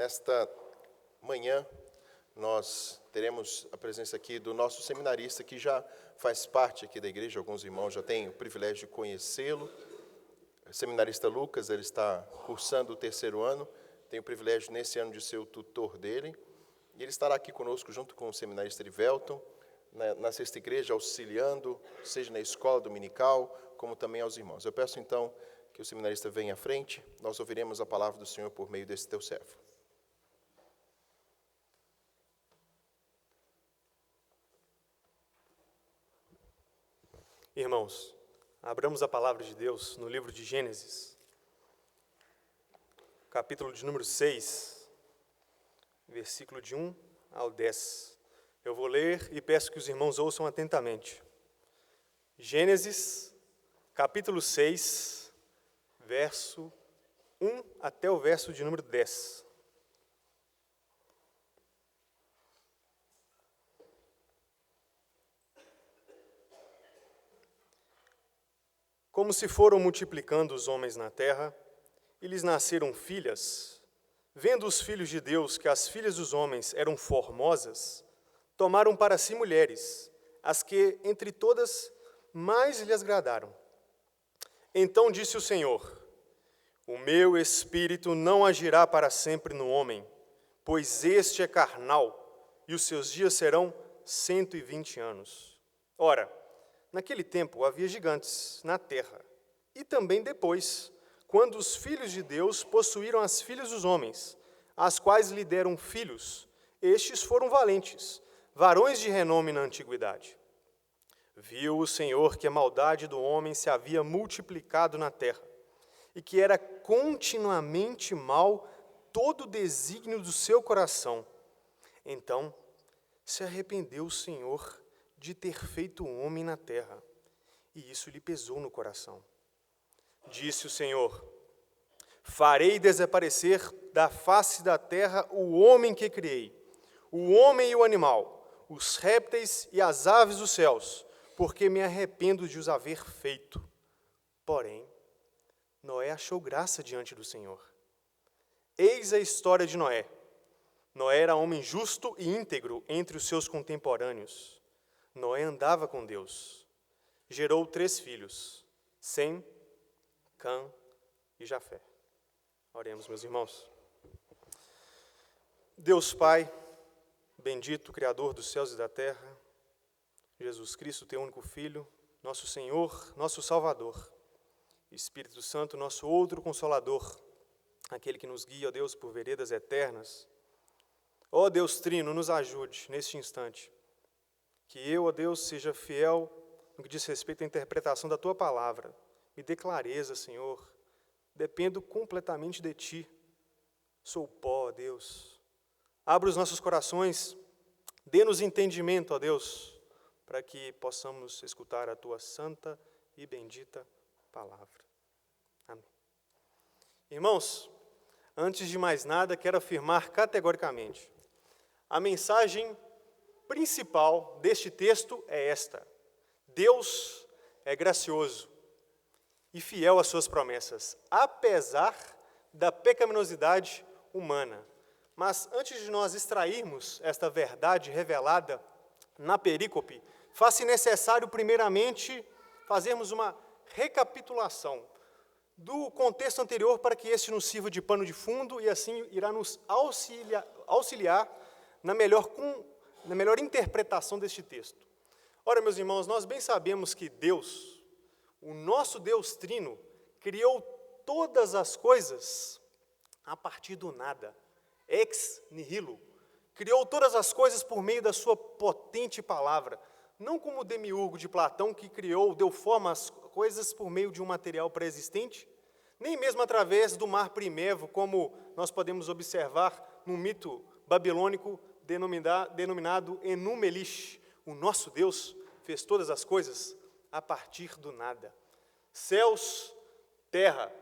Nesta manhã, nós teremos a presença aqui do nosso seminarista, que já faz parte aqui da igreja. Alguns irmãos já têm o privilégio de conhecê-lo. O seminarista Lucas, ele está cursando o 3º ano, tem o privilégio nesse ano de ser o tutor dele. E ele estará aqui conosco junto com o seminarista Erivelton, na Sexta Igreja, auxiliando, seja na escola dominical, como também aos irmãos. Eu peço então que o seminarista venha à frente, nós ouviremos a palavra do Senhor por meio desse teu servo. Irmãos, abramos a palavra de Deus no livro de Gênesis, capítulo de número 6, versículo de 1 ao 10. Eu vou ler e peço que os irmãos ouçam atentamente. Gênesis, capítulo 6, verso 1 até o verso de número 10. Como se foram multiplicando os homens na terra, e lhes nasceram filhas, vendo os filhos de Deus que as filhas dos homens eram formosas, tomaram para si mulheres, as que entre todas mais lhes agradaram. Então disse o Senhor: o meu espírito não agirá para sempre no homem, pois este é carnal, e os seus dias serão 120 anos. Ora, naquele tempo havia gigantes na terra, e também depois, quando os filhos de Deus possuíram as filhas dos homens, as quais lhe deram filhos, estes foram valentes, varões de renome na antiguidade. Viu o Senhor que a maldade do homem se havia multiplicado na terra, e que era continuamente mal todo o desígnio do seu coração. Então se arrependeu o Senhor de ter feito o homem na terra, e isso lhe pesou no coração. Disse o Senhor: farei desaparecer da face da terra o homem que criei, o homem e o animal, os répteis e as aves dos céus, porque me arrependo de os haver feito. Porém, Noé achou graça diante do Senhor. Eis a história de Noé. Noé era homem justo e íntegro entre os seus contemporâneos. Noé andava com Deus. Gerou 3 filhos, Sem, Cã e Jafé. Oremos, meus irmãos. Deus Pai, bendito, Criador dos céus e da terra, Jesus Cristo, teu único Filho, nosso Senhor, nosso Salvador, Espírito Santo, nosso outro Consolador, aquele que nos guia, ó Deus, por veredas eternas. Ó Deus Trino, nos ajude neste instante, que eu, ó Deus, seja fiel no que diz respeito à interpretação da Tua palavra. Me dê clareza, Senhor. Dependo completamente de Ti. Sou pó, ó Deus. Abra os nossos corações, dê-nos entendimento, ó Deus, para que possamos escutar a Tua santa e bendita palavra. Amém. Irmãos, antes de mais nada, quero afirmar categoricamente: a mensagem principal deste texto é esta: Deus é gracioso e fiel às suas promessas, apesar da pecaminosidade humana. Mas antes de nós extrairmos esta verdade revelada na perícope, faz-se necessário primeiramente fazermos uma recapitulação do contexto anterior para que este nos sirva de pano de fundo e assim irá nos auxiliar na melhor interpretação deste texto. Ora, meus irmãos, nós bem sabemos que Deus, o nosso Deus Trino, criou todas as coisas a partir do nada, ex nihilo. Criou todas as coisas por meio da sua potente palavra, não como o demiurgo de Platão que deu forma às coisas por meio de um material pré-existente, nem mesmo através do mar primevo, como nós podemos observar no mito babilônico denominado Enuma Elish. O nosso Deus fez todas as coisas a partir do nada. Céus, terra,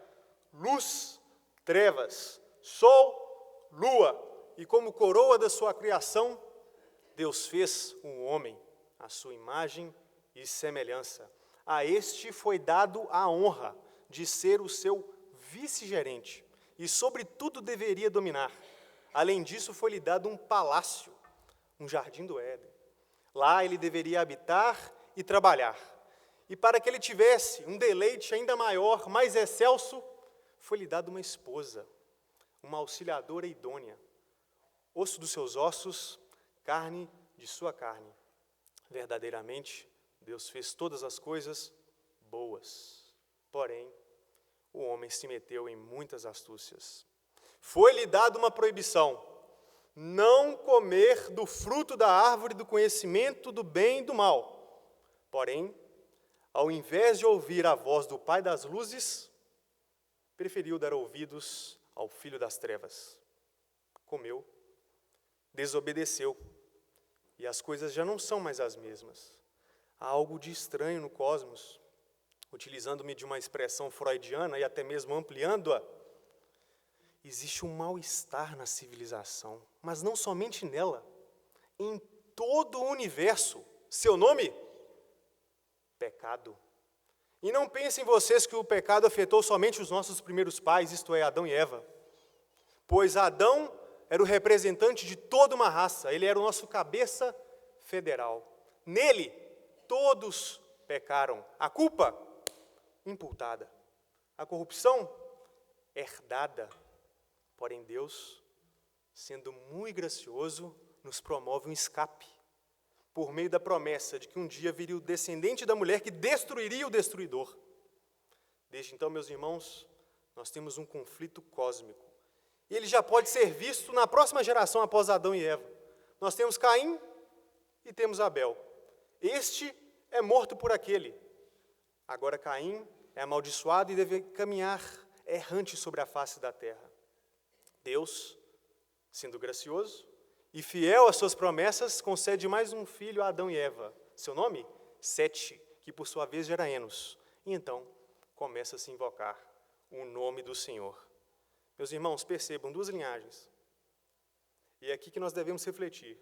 luz, trevas, sol, lua, e como coroa da sua criação, Deus fez um homem, à sua imagem e semelhança. A este foi dado a honra de ser o seu vice-gerente, e sobre tudo deveria dominar. Além disso, foi-lhe dado um palácio, um jardim do Éden. Lá ele deveria habitar e trabalhar. E para que ele tivesse um deleite ainda maior, mais excelso, foi-lhe dada uma esposa, uma auxiliadora idônea, osso dos seus ossos, carne de sua carne. Verdadeiramente, Deus fez todas as coisas boas. Porém, o homem se meteu em muitas astúcias. Foi-lhe dada uma proibição: não comer do fruto da árvore do conhecimento do bem e do mal. Porém, ao invés de ouvir a voz do Pai das luzes, preferiu dar ouvidos ao filho das trevas. Comeu, desobedeceu, e as coisas já não são mais as mesmas. Há algo de estranho no cosmos. Utilizando-me de uma expressão freudiana e até mesmo ampliando-a, existe um mal-estar na civilização, mas não somente nela, em todo o universo. Seu nome? Pecado. E não pensem vocês que o pecado afetou somente os nossos primeiros pais, isto é, Adão e Eva. Pois Adão era o representante de toda uma raça, ele era o nosso cabeça federal. Nele, todos pecaram. A culpa? Imputada. A corrupção? Herdada. Porém, Deus, sendo muito gracioso, nos promove um escape, por meio da promessa de que um dia viria o descendente da mulher que destruiria o destruidor. Desde então, meus irmãos, nós temos um conflito cósmico. E ele já pode ser visto na próxima geração após Adão e Eva. Nós temos Caim e temos Abel. Este é morto por aquele. Agora Caim é amaldiçoado e deve caminhar errante sobre a face da terra. Deus, sendo gracioso e fiel às suas promessas, concede mais um filho a Adão e Eva. Seu nome? Sete, que por sua vez gera Enos. E então começa a se invocar o nome do Senhor. Meus irmãos, percebam duas linhagens. E é aqui que nós devemos refletir.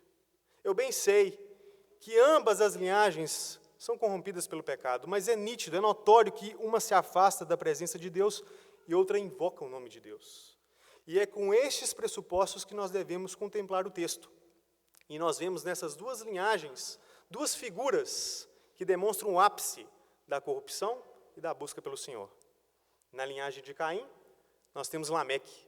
Eu bem sei que ambas as linhagens são corrompidas pelo pecado, mas é nítido, é notório que uma se afasta da presença de Deus e outra invoca o nome de Deus. E é com estes pressupostos que nós devemos contemplar o texto. E nós vemos nessas duas linhagens, duas figuras que demonstram o ápice da corrupção e da busca pelo Senhor. Na linhagem de Caim, nós temos Lameque.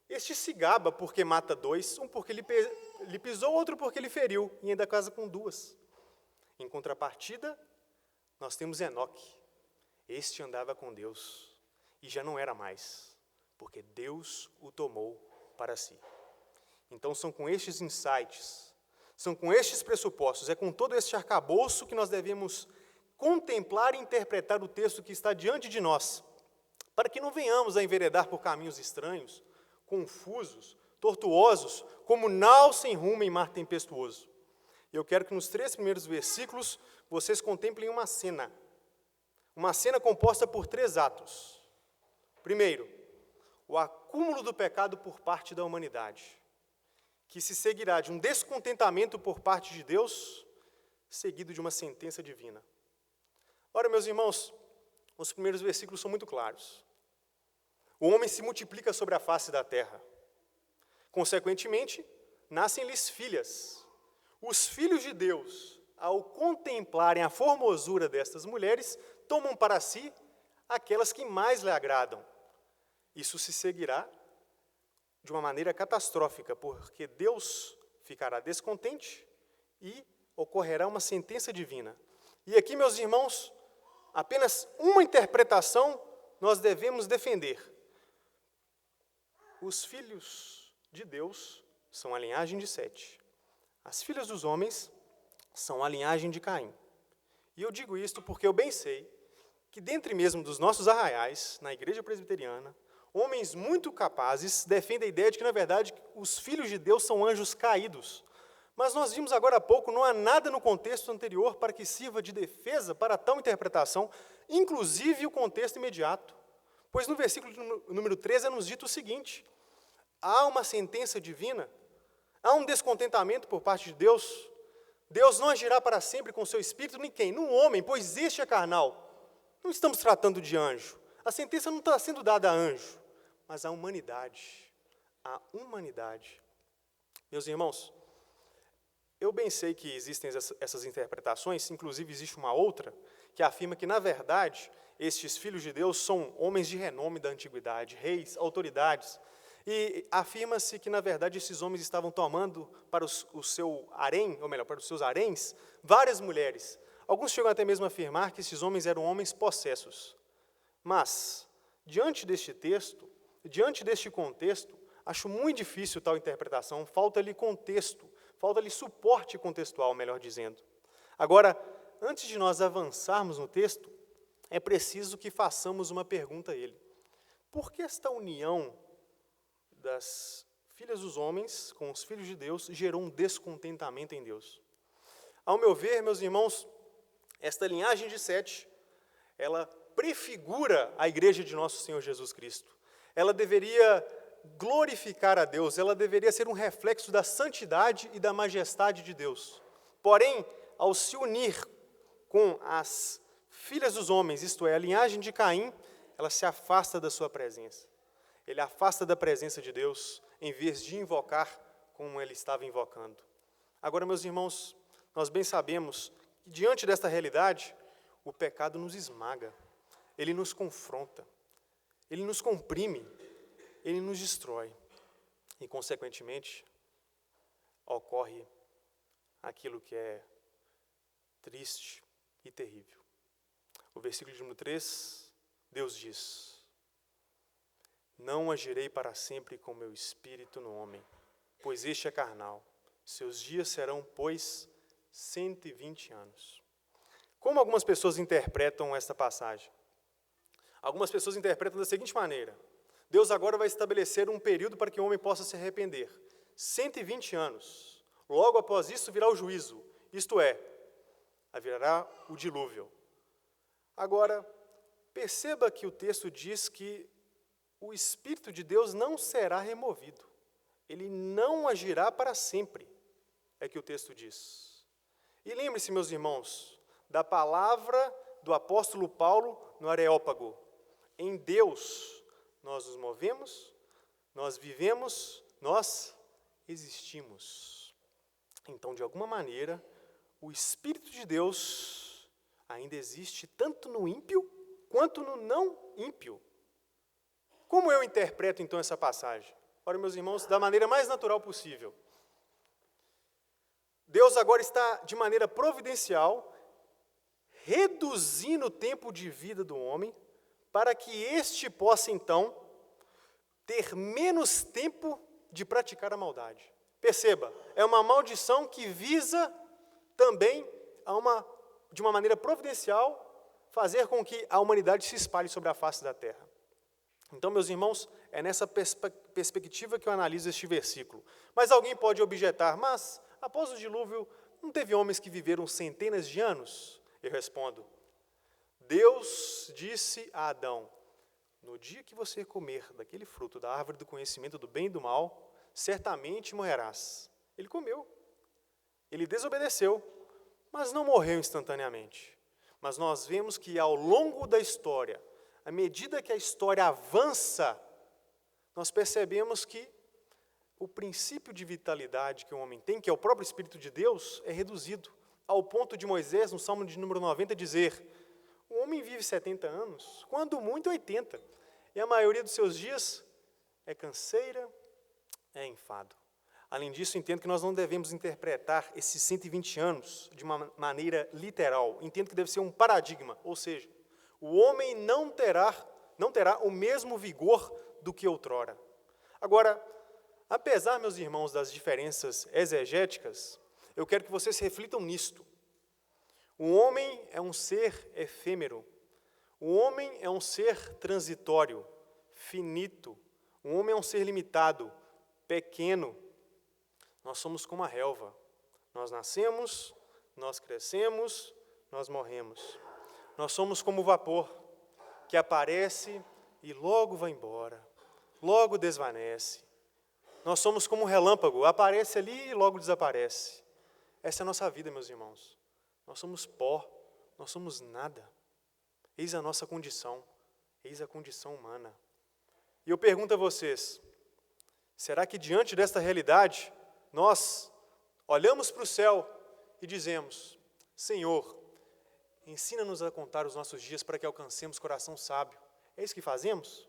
Este se gaba porque mata dois, um porque lhe pisou, outro porque lhe feriu, e ainda casa com duas. Em contrapartida, nós temos Enoque. Este andava com Deus, e já não era mais, porque Deus o tomou para si. Então são com estes insights, são com estes pressupostos, é com todo este arcabouço que nós devemos contemplar e interpretar o texto que está diante de nós, para que não venhamos a enveredar por caminhos estranhos, confusos, tortuosos, como nau sem rumo em mar tempestuoso. Eu quero que nos 3 primeiros versículos vocês contemplem uma cena composta por 3 atos. Primeiro, o acúmulo do pecado por parte da humanidade, que se seguirá de um descontentamento por parte de Deus, seguido de uma sentença divina. Ora, meus irmãos, os primeiros versículos são muito claros. O homem se multiplica sobre a face da terra. Consequentemente, nascem-lhes filhas. Os filhos de Deus, ao contemplarem a formosura destas mulheres, tomam para si aquelas que mais lhe agradam. Isso se seguirá de uma maneira catastrófica, porque Deus ficará descontente e ocorrerá uma sentença divina. E aqui, meus irmãos, apenas uma interpretação nós devemos defender. Os filhos de Deus são a linhagem de Sete. As filhas dos homens são a linhagem de Caim. E eu digo isto porque eu bem sei que dentre mesmo dos nossos arraiais, na igreja presbiteriana, homens muito capazes defendem a ideia de que, na verdade, os filhos de Deus são anjos caídos. Mas nós vimos agora há pouco, não há nada no contexto anterior para que sirva de defesa para tal interpretação, inclusive o contexto imediato. Pois no versículo número 13 é nos dito o seguinte: há uma sentença divina, há um descontentamento por parte de Deus. Deus não agirá para sempre com seu espírito em quem? No homem, pois este é carnal. Não estamos tratando de anjo. A sentença não está sendo dada a anjo, mas à humanidade. A humanidade. Meus irmãos, eu bem sei que existem essas interpretações, inclusive existe uma outra, que afirma que, na verdade, estes filhos de Deus são homens de renome da antiguidade, reis, autoridades, e afirma-se que, na verdade, esses homens estavam tomando para o seu harém, ou melhor, para os seus haréns, várias mulheres. Alguns chegam até mesmo a afirmar que esses homens eram homens possessos. Mas, diante deste texto, diante deste contexto, acho muito difícil tal interpretação, falta-lhe contexto, falta-lhe suporte contextual, melhor dizendo. Agora, antes de nós avançarmos no texto, é preciso que façamos uma pergunta a ele. Por que esta união das filhas dos homens com os filhos de Deus gerou um descontentamento em Deus? Ao meu ver, meus irmãos, esta linhagem de Sete, ela prefigura a igreja de nosso Senhor Jesus Cristo. Ela deveria glorificar a Deus, ela deveria ser um reflexo da santidade e da majestade de Deus. Porém, ao se unir com as filhas dos homens, isto é, a linhagem de Caim, ela se afasta da sua presença. Ele afasta da presença de Deus, em vez de invocar como ele estava invocando. Agora, meus irmãos, nós bem sabemos que, diante desta realidade, o pecado nos esmaga, ele nos confronta, ele nos comprime, ele nos destrói. E, consequentemente, ocorre aquilo que é triste e terrível. O versículo de número 3, Deus diz: não agirei para sempre com meu espírito no homem, pois este é carnal. Seus dias serão, pois, 120 anos. Como algumas pessoas interpretam esta passagem? Algumas pessoas interpretam da seguinte maneira: Deus agora vai estabelecer um período para que o homem possa se arrepender. 120 anos. Logo após isso virá o juízo, isto é, haverá o dilúvio. Agora, perceba que o texto diz que o Espírito de Deus não será removido. Ele não agirá para sempre, é que o texto diz. E lembre-se, meus irmãos, da palavra do apóstolo Paulo no Areópago: em Deus nós nos movemos, nós vivemos, nós existimos. Então, de alguma maneira, o Espírito de Deus ainda existe tanto no ímpio quanto no não ímpio. Como eu interpreto, então, essa passagem? Ora, meus irmãos, da maneira mais natural possível. Deus agora está, de maneira providencial, reduzindo o tempo de vida do homem para que este possa, então, ter menos tempo de praticar a maldade. Perceba, é uma maldição que visa também, de uma maneira providencial, fazer com que a humanidade se espalhe sobre a face da terra. Então, meus irmãos, é nessa perspectiva que eu analiso este versículo. Mas alguém pode objetar: mas, após o dilúvio, não teve homens que viveram centenas de anos? Eu respondo: Deus disse a Adão: no dia que você comer daquele fruto da árvore do conhecimento do bem e do mal, certamente morrerás. Ele comeu, ele desobedeceu, mas não morreu instantaneamente. Mas nós vemos que, ao longo da história, à medida que a história avança, nós percebemos que o princípio de vitalidade que o homem tem, que é o próprio Espírito de Deus, é reduzido, ao ponto de Moisés, no Salmo de número 90, dizer: o homem vive 70 anos, quando muito 80, e a maioria dos seus dias é canseira, é enfado. Além disso, entendo que nós não devemos interpretar esses 120 anos de uma maneira literal. Entendo que deve ser um paradigma, ou seja, o homem não terá o mesmo vigor do que outrora. Agora, apesar, meus irmãos, das diferenças exegéticas, eu quero que vocês reflitam nisto. O homem é um ser efêmero. O homem é um ser transitório, finito. O homem é um ser limitado, pequeno. Nós somos como a relva. Nós nascemos, nós crescemos, nós morremos. Nós somos como o vapor, que aparece e logo vai embora, logo desvanece. Nós somos como um relâmpago, aparece ali e logo desaparece. Essa é a nossa vida, meus irmãos. Nós somos pó, nós somos nada. Eis a nossa condição, eis a condição humana. E eu pergunto a vocês: será que diante desta realidade nós olhamos para o céu e dizemos: Senhor, ensina-nos a contar os nossos dias para que alcancemos coração sábio. É isso que fazemos?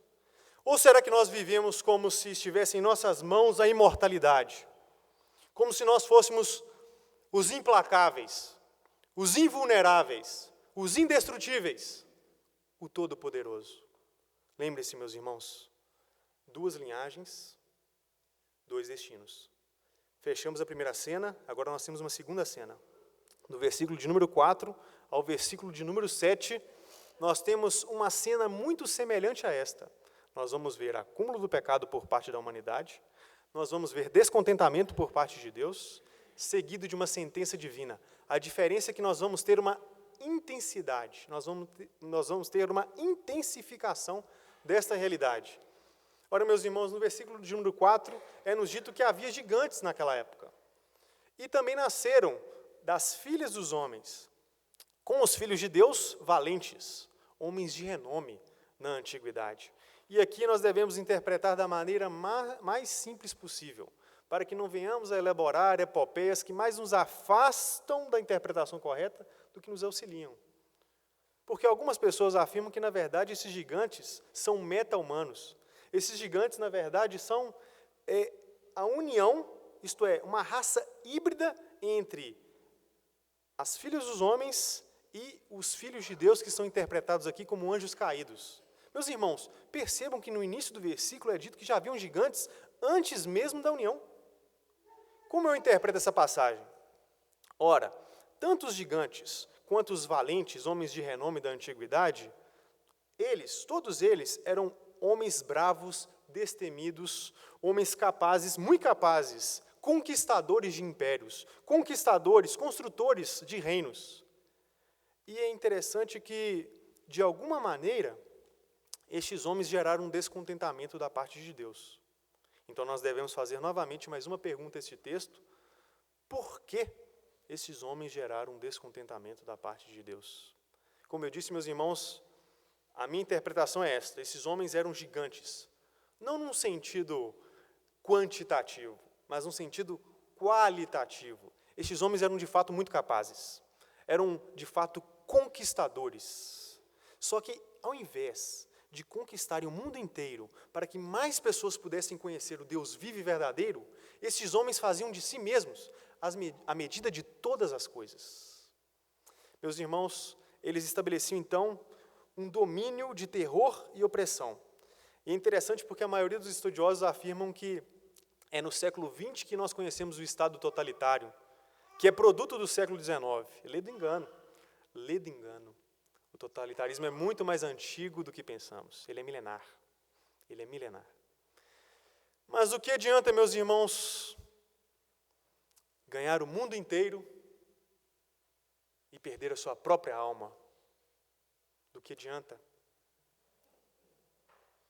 Ou será que nós vivemos como se estivesse em nossas mãos a imortalidade? Como se nós fôssemos os implacáveis, os invulneráveis, os indestrutíveis, o Todo-Poderoso. Lembre-se, meus irmãos, 2 linhagens, 2 destinos. Fechamos a primeira cena, agora nós temos uma segunda cena. Do versículo de número 4 ao versículo de número 7, nós temos uma cena muito semelhante a esta. Nós vamos ver acúmulo do pecado por parte da humanidade, nós vamos ver descontentamento por parte de Deus, seguido de uma sentença divina. A diferença é que nós vamos ter uma intensidade, nós vamos ter uma intensificação desta realidade. Ora, meus irmãos, no versículo de número 4, é-nos dito que havia gigantes naquela época. E também nasceram das filhas dos homens, com os filhos de Deus, valentes, homens de renome na antiguidade. E aqui nós devemos interpretar da maneira mais simples possível, para que não venhamos a elaborar epopeias que mais nos afastam da interpretação correta do que nos auxiliam. Porque algumas pessoas afirmam que, na verdade, esses gigantes são meta-humanos. Esses gigantes, na verdade, são a união, isto é, uma raça híbrida entre as filhas dos homens e os filhos de Deus, que são interpretados aqui como anjos caídos. Meus irmãos, percebam que no início do versículo é dito que já haviam gigantes antes mesmo da união. Como eu interpreto essa passagem? Ora, tanto os gigantes quanto os valentes, homens de renome da antiguidade, todos eles eram homens bravos, destemidos, homens capazes, muito capazes, conquistadores de impérios, conquistadores, construtores de reinos. E é interessante que, de alguma maneira, estes homens geraram um descontentamento da parte de Deus. Então nós devemos fazer novamente mais uma pergunta a este texto: por que esses homens geraram um descontentamento da parte de Deus? Como eu disse, meus irmãos, a minha interpretação é esta: esses homens eram gigantes, não num sentido quantitativo, mas num sentido qualitativo. Estes homens eram de fato muito capazes, eram de fato conquistadores. Só que, ao invés de conquistarem o mundo inteiro para que mais pessoas pudessem conhecer o Deus vivo e verdadeiro, esses homens faziam de si mesmos a medida de todas as coisas. Meus irmãos, eles estabeleciam então um domínio de terror e opressão. E é interessante porque a maioria dos estudiosos afirmam que é no século XX que nós conhecemos o Estado totalitário, que é produto do século XIX. Lê do engano. O totalitarismo é muito mais antigo do que pensamos. Ele é milenar. Mas o que adianta, meus irmãos, ganhar o mundo inteiro e perder a sua própria alma? Do que adianta?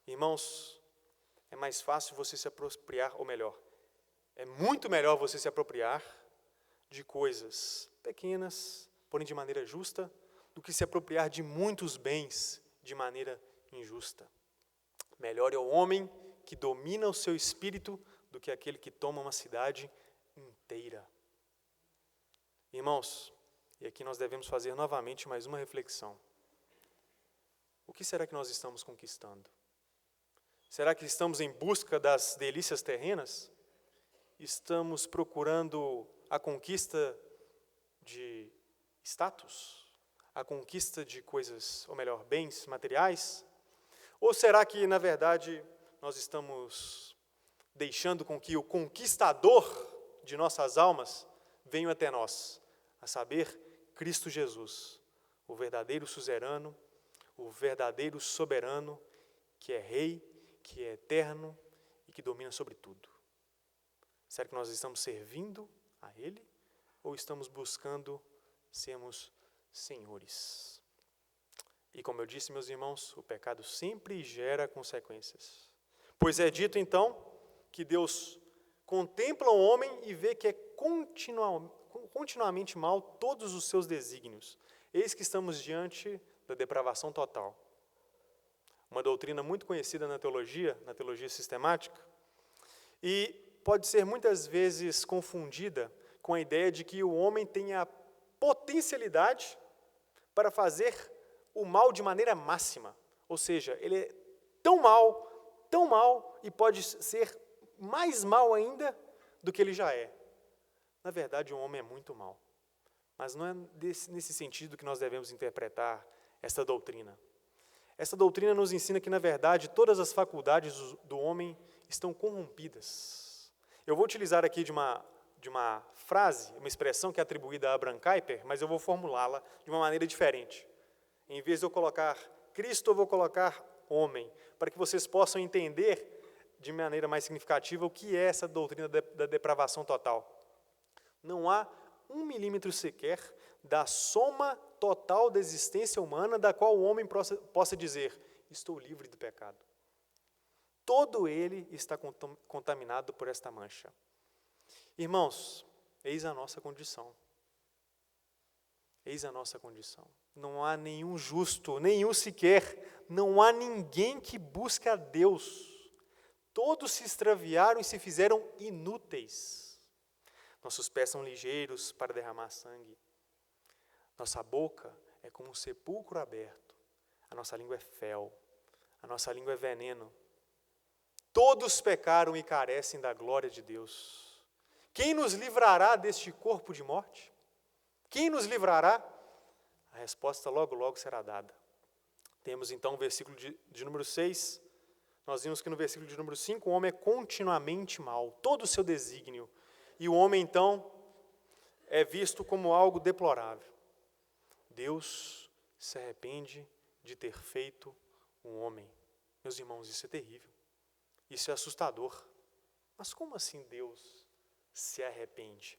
Irmãos, é mais fácil você se apropriar, ou melhor, é muito melhor você se apropriar de coisas pequenas, porém de maneira justa, do que se apropriar de muitos bens de maneira injusta. Melhor é o homem que domina o seu espírito do que aquele que toma uma cidade inteira. Irmãos, e aqui nós devemos fazer novamente mais uma reflexão. O que será que nós estamos conquistando? Será que estamos em busca das delícias terrenas? Estamos procurando a conquista de status? A conquista de coisas, ou melhor, bens materiais? Ou será que, na verdade, nós estamos deixando com que o conquistador de nossas almas venha até nós, a saber, Cristo Jesus, o verdadeiro suzerano, o verdadeiro soberano, que é Rei, que é eterno e que domina sobre tudo? Será que nós estamos servindo a Ele ou estamos buscando sermos senhores? E como eu disse, meus irmãos, o pecado sempre gera consequências. Pois é dito então que Deus contempla o homem e vê que é continuamente mal todos os seus desígnios. Eis que estamos diante da depravação total. Uma doutrina muito conhecida na teologia sistemática. E pode ser muitas vezes confundida com a ideia de que o homem tem a potencialidade para fazer o mal de maneira máxima. Ou seja, ele é tão mal, e pode ser mais mal ainda do que ele já é. Na verdade, o homem é muito mal. Mas não é nesse sentido que nós devemos interpretar esta doutrina. Essa doutrina nos ensina que, na verdade, todas as faculdades do homem estão corrompidas. Eu vou utilizar aqui de uma frase, uma expressão que é atribuída a Abraham Kuyper, mas eu vou formulá-la de uma maneira diferente. Em vez de eu colocar Cristo, eu vou colocar homem, para que vocês possam entender de maneira mais significativa o que é essa doutrina da depravação total. Não há 1 milímetro sequer da soma total da existência humana da qual o homem possa dizer: estou livre do pecado. Todo ele está contaminado por esta mancha. Irmãos, eis a nossa condição. Eis a nossa condição. Não há nenhum justo, nenhum sequer, não há ninguém que busque a Deus. Todos se extraviaram e se fizeram inúteis. Nossos pés são ligeiros para derramar sangue. Nossa boca é como um sepulcro aberto. A nossa língua é fel. A nossa língua é veneno. Todos pecaram e carecem da glória de Deus. Quem nos livrará deste corpo de morte? Quem nos livrará? A resposta logo, logo será dada. Temos então o versículo de número 6. Nós vimos que no versículo de número 5, o homem é continuamente mau, todo o seu desígnio. E o homem, então, é visto como algo deplorável. Deus se arrepende de ter feito um homem. Meus irmãos, isso é terrível. Isso é assustador. Mas como assim Deus se arrepende?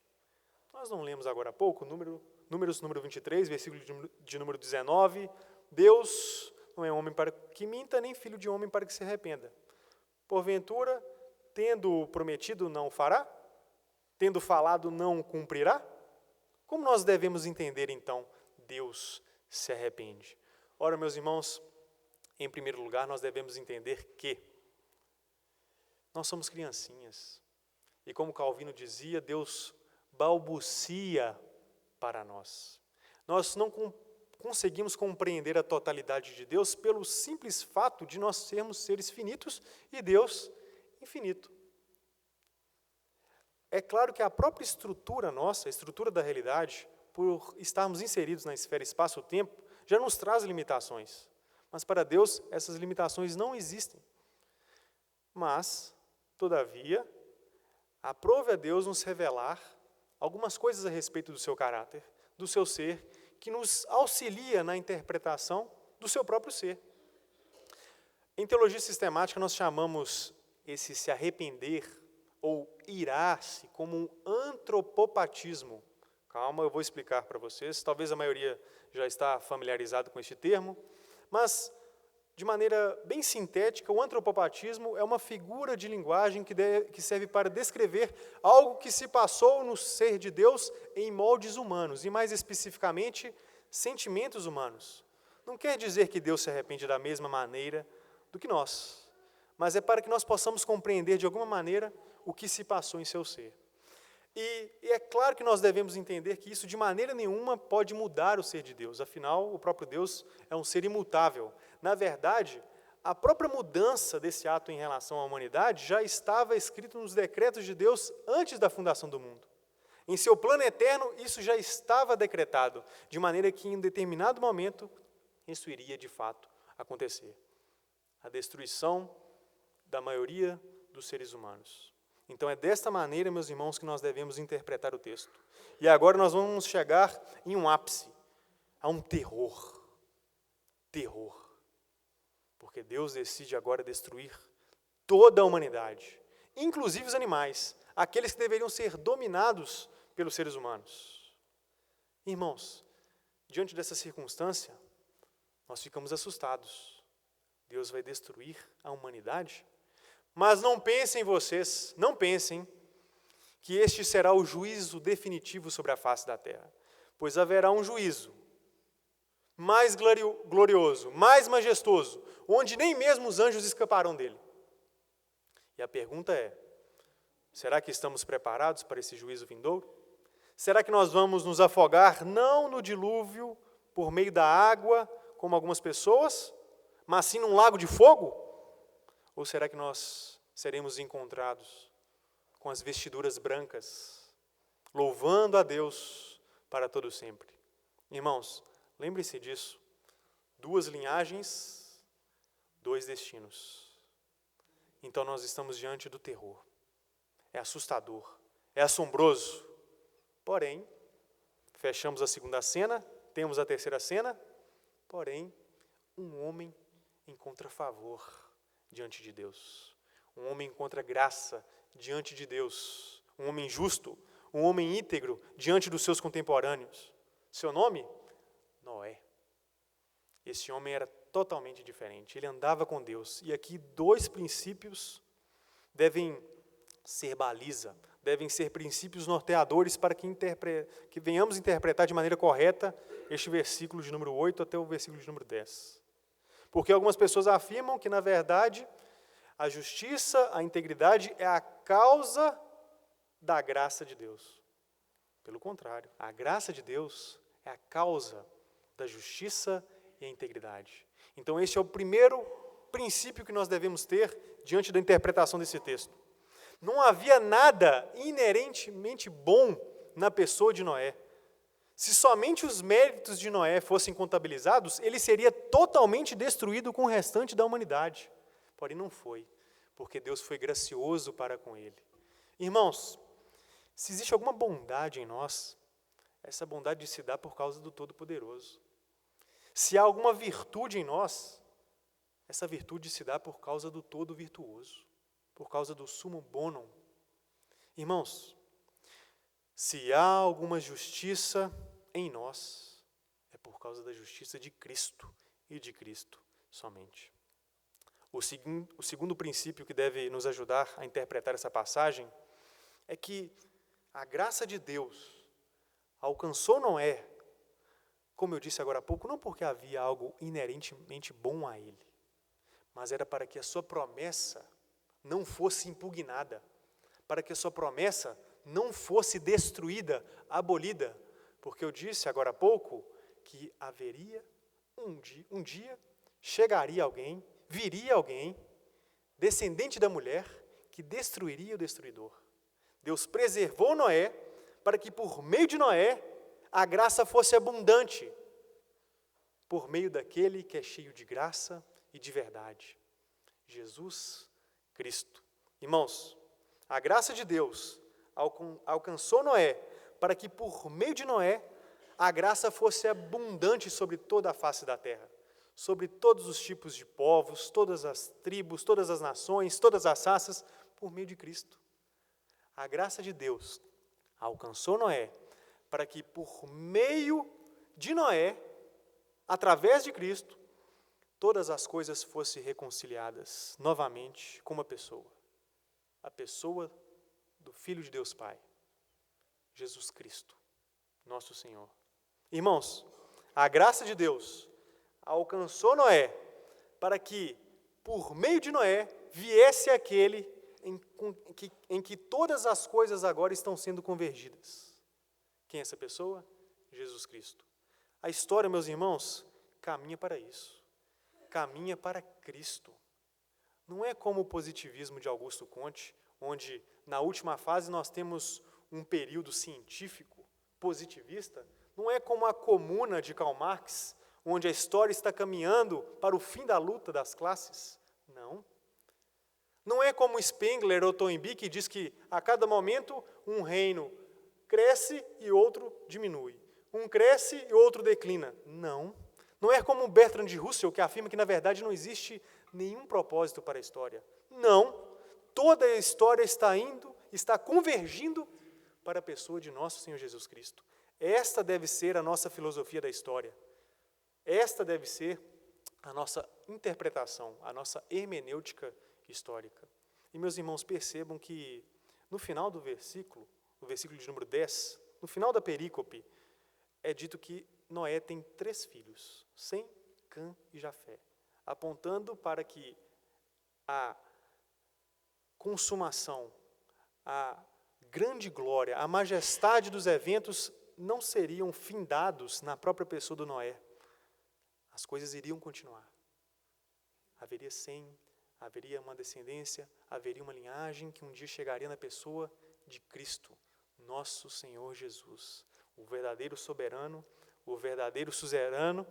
Nós não lemos agora há pouco, Números número 23, versículo de número 19. Deus não é homem para que minta, nem filho de homem para que se arrependa. Porventura, tendo prometido, não o fará? Tendo falado, não o cumprirá? Como nós devemos entender, então, Deus se arrepende? Ora, meus irmãos, em primeiro lugar, nós devemos entender que nós somos criancinhas. E como Calvino dizia, Deus balbucia para nós. Nós não conseguimos compreender a totalidade de Deus pelo simples fato de nós sermos seres finitos e Deus infinito. É claro que a própria estrutura nossa, a estrutura da realidade, por estarmos inseridos na esfera espaço-tempo, já nos traz limitações. Mas para Deus, essas limitações não existem. Mas, todavia, aprove a Deus nos revelar algumas coisas a respeito do seu caráter, do seu ser, que nos auxilia na interpretação do seu próprio ser. Em teologia sistemática, nós chamamos esse se arrepender ou irar-se como um antropopatismo. Calma, eu vou explicar para vocês. Talvez a maioria já está familiarizado com este termo, mas, de maneira bem sintética, o antropopatismo é uma figura de linguagem que serve para descrever algo que se passou no ser de Deus em moldes humanos, e mais especificamente, sentimentos humanos. Não quer dizer que Deus se arrepende da mesma maneira do que nós, mas é para que nós possamos compreender de alguma maneira o que se passou em seu ser. E é claro que nós devemos entender que isso de maneira nenhuma pode mudar o ser de Deus, afinal, o próprio Deus é um ser imutável. Na verdade, a própria mudança desse ato em relação à humanidade já estava escrito nos decretos de Deus antes da fundação do mundo. Em seu plano eterno, isso já estava decretado, de maneira que em um determinado momento, isso iria de fato acontecer. A destruição da maioria dos seres humanos. Então é desta maneira, meus irmãos, que nós devemos interpretar o texto. E agora nós vamos chegar em um ápice, a um terror. Terror. Porque Deus decide agora destruir toda a humanidade, inclusive os animais, aqueles que deveriam ser dominados pelos seres humanos. Irmãos, diante dessa circunstância, nós ficamos assustados. Deus vai destruir a humanidade? Mas não pensem vocês, não pensem que este será o juízo definitivo sobre a face da terra, pois haverá um juízo mais glorioso, mais majestoso, onde nem mesmo os anjos escaparão dele. E a pergunta é: Será que estamos preparados para esse juízo vindouro? Será que nós vamos nos afogar não no dilúvio por meio da água, como algumas pessoas, mas sim num lago de fogo? Ou será que nós seremos encontrados com as vestiduras brancas, louvando a Deus para todo sempre? Irmãos, lembre-se disso. 2 linhagens, 2 destinos. Então nós estamos diante do terror. É assustador, é assombroso. Porém, fechamos a 2ª cena, temos a 3ª cena, porém, um homem encontra favor diante de Deus. Um homem encontra graça diante de Deus. Um homem justo, um homem íntegro diante dos seus contemporâneos. Seu nome? Noé. Esse homem era totalmente diferente, ele andava com Deus. E aqui 2 princípios devem ser baliza, devem ser princípios norteadores para que venhamos interpretar de maneira correta este versículo de número 8 até o versículo de número 10. Porque algumas pessoas afirmam que, na verdade, a justiça, a integridade é a causa da graça de Deus. Pelo contrário, a graça de Deus é a causa da justiça e a integridade. Então, este é o primeiro princípio que nós devemos ter diante da interpretação desse texto. Não havia nada inerentemente bom na pessoa de Noé. Se somente os méritos de Noé fossem contabilizados, ele seria totalmente destruído com o restante da humanidade. Porém, não foi, porque Deus foi gracioso para com ele. Irmãos, se existe alguma bondade em nós, essa bondade se dá por causa do Todo-Poderoso. Se há alguma virtude em nós, essa virtude se dá por causa do Todo-Virtuoso, por causa do Summum Bonum. Irmãos, se há alguma justiça em nós, é por causa da justiça de Cristo e de Cristo somente. O segundo princípio que deve nos ajudar a interpretar essa passagem é que a graça de Deus alcançou Noé, como eu disse agora há pouco, não porque havia algo inerentemente bom a ele, mas era para que a sua promessa não fosse impugnada, para que a sua promessa não fosse destruída, abolida, porque eu disse agora há pouco que haveria um dia chegaria alguém, viria alguém, descendente da mulher, que destruiria o destruidor. Deus preservou Noé para que por meio de Noé a graça fosse abundante, por meio daquele que é cheio de graça e de verdade, Jesus Cristo. Irmãos, a graça de Deus alcançou Noé para que por meio de Noé a graça fosse abundante sobre toda a face da terra, sobre todos os tipos de povos, todas as tribos, todas as nações, todas as raças, por meio de Cristo. A graça de Deus alcançou Noé para que por meio de Noé, através de Cristo, todas as coisas fossem reconciliadas novamente com uma pessoa, a pessoa do Filho de Deus Pai, Jesus Cristo, nosso Senhor. Irmãos, a graça de Deus alcançou Noé para que, por meio de Noé, viesse aquele em que todas as coisas agora estão sendo convergidas. Quem é essa pessoa? Jesus Cristo. A história, meus irmãos, caminha para isso. Caminha para Cristo. Não é como o positivismo de Augusto Comte, onde na última fase nós temos um período científico positivista. Não é como a Comuna de Karl Marx, onde a história está caminhando para o fim da luta das classes. Não. Não é como Spengler ou Toynbee, que diz que a cada momento um reino cresce e outro diminui. Um cresce e outro declina. Não. Não é como Bertrand Russell, que afirma que, na verdade, não existe nenhum propósito para a história. Não. Toda a história está convergindo para a pessoa de nosso Senhor Jesus Cristo. Esta deve ser a nossa filosofia da história. Esta deve ser a nossa interpretação, a nossa hermenêutica histórica. E, meus irmãos, percebam que no final do versículo, no versículo de número 10, no final da perícope, é dito que Noé tem 3 filhos, Sem, Cã e Jafé, apontando para que a consumação, a grande glória, a majestade dos eventos não seriam findados na própria pessoa do Noé. As coisas iriam continuar. Haveria Sem, haveria uma descendência, haveria uma linhagem que um dia chegaria na pessoa de Cristo, nosso Senhor Jesus, o verdadeiro soberano, o verdadeiro suzerano,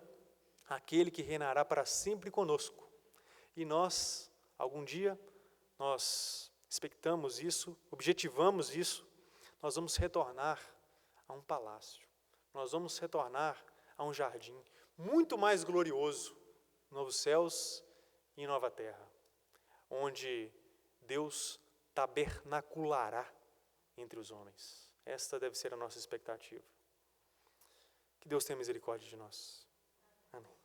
aquele que reinará para sempre conosco. E nós, algum dia, nós expectamos isso, objetivamos isso, nós vamos retornar a um palácio, nós vamos retornar a um jardim muito mais glorioso, novos céus e nova terra, onde Deus tabernaculará entre os homens. Esta deve ser a nossa expectativa. Que Deus tenha misericórdia de nós. Amém.